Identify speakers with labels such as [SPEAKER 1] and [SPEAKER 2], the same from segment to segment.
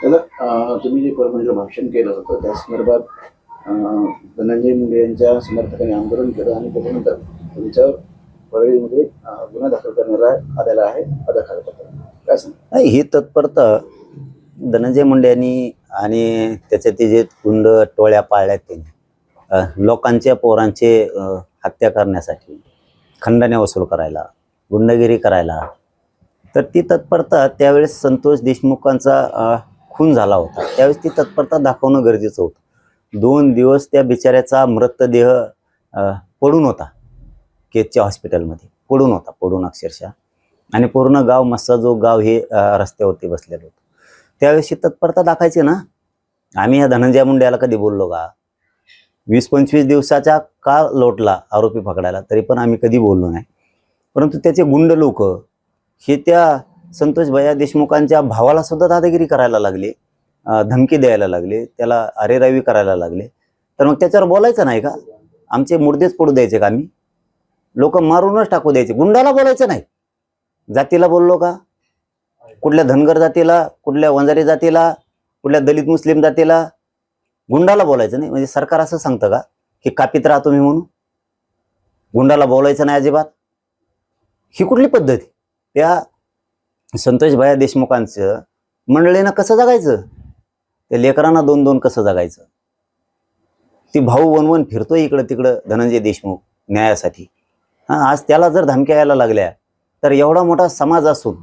[SPEAKER 1] तुम्ही जे परभणीला भाषण केलं होतं त्या संदर्भात धनंजय मुंडे यांच्या समर्थकांनी आंदोलन केलं आणि त्याच्यानंतर तुमच्यावर परळीमध्ये गुन्हा दाखल करण्यात आलेला आहे अदखलपत्र. काय सांग
[SPEAKER 2] ही तत्परता धनंजय मुंडे यांनी आणि त्याचे ते जे गुंड टोळ्या पाळल्यात त्यांनी लोकांच्या पोरांचे हत्या करण्यासाठी, खंडण्या वसूल करायला, गुंडगिरी करायला, तर ती तत्परता त्यावेळेस संतोष देशमुखांचा खून झाला होता त्यावेळेस ती तत्परता दाखवणं गरजेचं होतं. 2 दिवस त्या बिचाऱ्याचा मृतदेह पडून होता केजच्या हॉस्पिटलमध्ये, पडून अक्षरशः, आणि पूर्ण गाव मस्साजोग गाव हे रस्त्यावरती बसलेलं होतं. त्यावेळेस ही तत्परता दाखायची ना. आम्ही ह्या धनंजय मुंड्याला कधी बोललो का? 20-25 दिवसाचा काळ लोटला आरोपी पकडायला, तरी पण आम्ही कधी बोललो नाही. परंतु त्याचे गुंड लोक हे त्या संतोष भैया देशमुखांच्या भावाला सुद्धा दादागिरी करायला लागले, धमकी द्यायला लागले, त्याला अरेरावी करायला लागले. तर मग त्याच्यावर बोलायचं नाही का? आमचे मुर्देच पडू द्यायचे का? आम्ही लोक मारूनच टाकू द्यायचे? गुंडाला बोलायचं नाही? जातीला बोललो का? कुठल्या धनगर जातीला, कुठल्या वंजारी जातीला, कुठल्या दलित मुस्लिम जातीला? गुंडाला बोलायचं नाही? म्हणजे सरकार असं सांगतं का की कापीत राहा तुम्ही म्हणून? गुंडाला बोलायचं नाही अजिबात? ही कुठली पद्धत? त्या संतोष भैया देशमुखांचं मंडळीनं कसं जगायचं? त्या लेकरांना 2-2 कसं जगायचं? ती भाऊ वनवन फिरतोय इकडं तिकडं धनंजय देशमुख न्यायासाठी. आज त्याला जर धमक्या यायला लागल्या तर एवढा मोठा समाज असून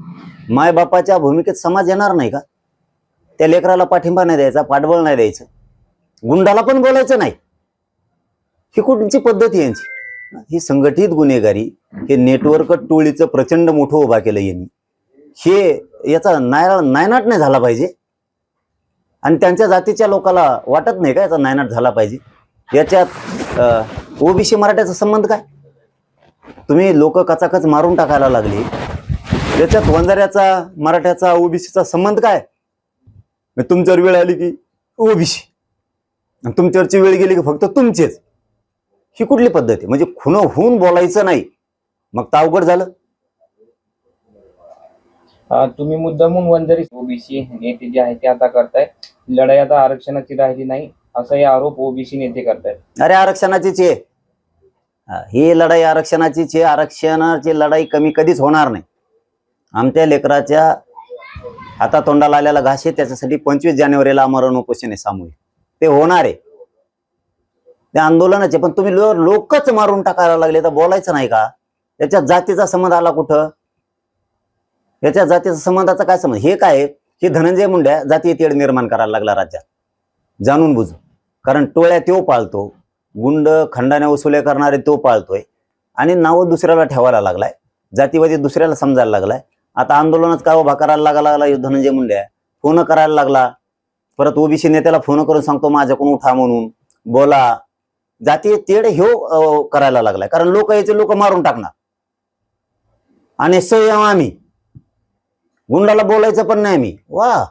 [SPEAKER 2] मायबापाच्या भूमिकेत समाज येणार नाही का? त्या लेकराला पाठिंबा नाही द्यायचा, पाठबळ नाही द्यायचं, गुंडाला पण बोलायचं नाही? ही कुठची पद्धत यांची? ही संघटित गुन्हेगारी, हे नेटवर्क टोळीचं प्रचंड मोठं उभा केलं यांनी. हे याचा नायनाट नाही झाला पाहिजे, आणि त्यांच्या जातीच्या लोकांना वाटत नाही का याचा नायनाट झाला पाहिजे? याच्यात ओबीसी मराठ्याचा संबंध काय? तुम्ही लोक कचाकच मारून टाकायला लागली, याच्यात वंजाऱ्याचा मराठ्याचा ओबीसीचा संबंध काय? तुमच्यावर वेळ आली की ओबीसी, तुमच्यावरची वेळ गेली की फक्त तुमचेच. ही कुठली पद्धत आहे? म्हणजे खुन होऊन बोलायचं नाही, मग तर अवघड झालं.
[SPEAKER 3] तुम्ही मुद्दामून वंजारी ओबीसी नेते जे आहे ते आता करताय. लढाई आता आरक्षणाची राहिली नाही असाही आरोप ओबीसी नेते करतायत.
[SPEAKER 2] अरे आरक्षणाचीच आहे ही लढाई, आरक्षणाचीच आहे. आरक्षणाची लढाई कमी कधीच होणार नाही. आमच्या लेकराच्या हातातोंडाला आलेला घास आहे, त्याच्यासाठी 25 जानेवारीला आमरण उपोषण आहे सामूहिक, ते होणार आहे. ते आंदोलनाचे पण तुम्ही लोकच मारून टाकायला लागले तर बोलायचं नाही का? याच्या जातीचा संबंध आला कुठं? याच्या जातीचा संबंधाचा काय संबंध? हे काय? हे धनंजय मुंड्या जातीय तेढ निर्माण करायला लागला राज्यात, जाणून बुजून. कारण टोळ्या तो पाळतो, गुंड खंडाने वसुले करणारे तो पाळतोय, आणि नावं दुसऱ्याला ठेवायला लागलाय, जातीवादी दुसऱ्याला समजायला लागलाय. आता आंदोलनात का उभा करायला लागला धनंजय मुंड्या? फोन करायला लागला, परत ओबीसी नेत्याला फोन करून सांगतो माझ्याकडून उठा म्हणून, बोला. जातीय तेढ ह्यो करायला लागलाय, कारण लोक याचे लोक मारून टाकणार. आणि संयम आम्ही, गुंडाला बोलायचं पण नाही आम्ही. वा,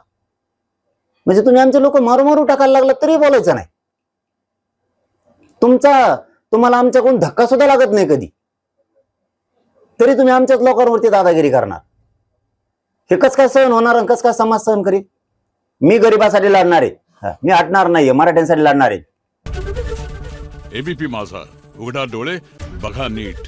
[SPEAKER 2] म्हणजे तुम्ही आमचे लोक मारू टाकायला लागला तरी बोलायचं नाही? तुम्हाला आमच्याकडून धक्का सुद्धा लागत नाही कधी, तरी तुम्ही आमच्याच लोकांवरती दादागिरी करणार? हे कस काय सहन होणार आणि कस काय समाज सहन करीत? मी गरिबासाठी लढणार आहे, मी हटणार नाहीये, मराठ्यांसाठी लढणार आहे.
[SPEAKER 4] एबीपी माझा, उघडा डोळे बघा नीट.